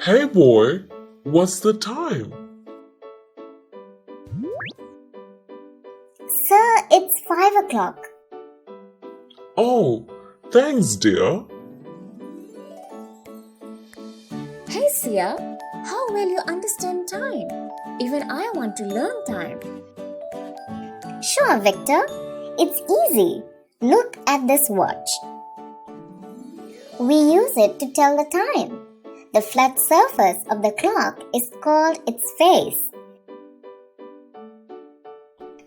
Hey boy, what's the time? Sir, it's 5 o'clock. Oh, thanks dear. Hey Sia, how will you understand time? Even I want to learn time. Sure, Victor. It's easy. Look at this watch. We use it to tell the time. The flat surface of the clock is called its face.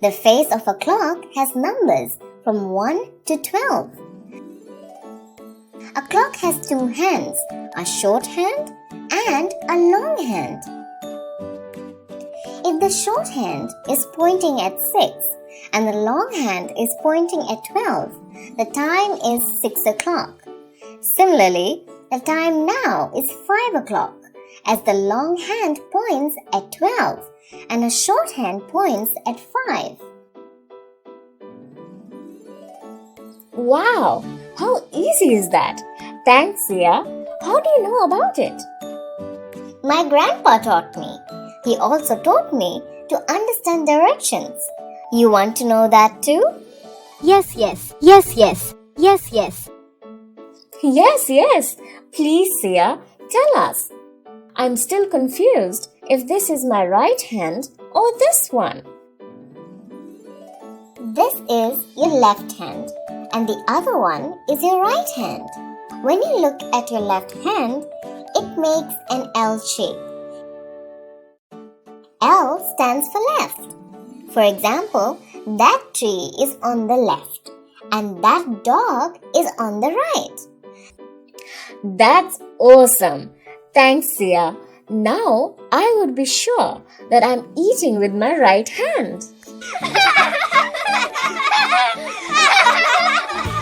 The face of a clock has numbers from 1 to 12. A clock has two hands, a short hand and a long hand. If the short hand is pointing at 6 and the long hand is pointing at 12, the time is 6 o'clock. Similarly, the time now is 5 o'clock as the long hand points at 12 and a short hand points at 5. Wow, how easy is that? Thanks Sia. How do you know about it? My grandpa taught me. He also taught me to understand directions. You want to know that too? Yes, yes, yes, yes, yes, yes. Yes. Please Sia, tell us. I'm still confused if this is my right hand or this one. This is your left hand and the other one is your right hand. When you look at your left hand, it makes an L shape. L stands for left. For example, that tree is on the left and that dog is on the right. That's awesome. Thanks Sia. Now I would be sure that I'm eating with my right hand.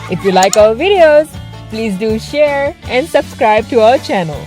If you like our videos, please do share and subscribe to our channel.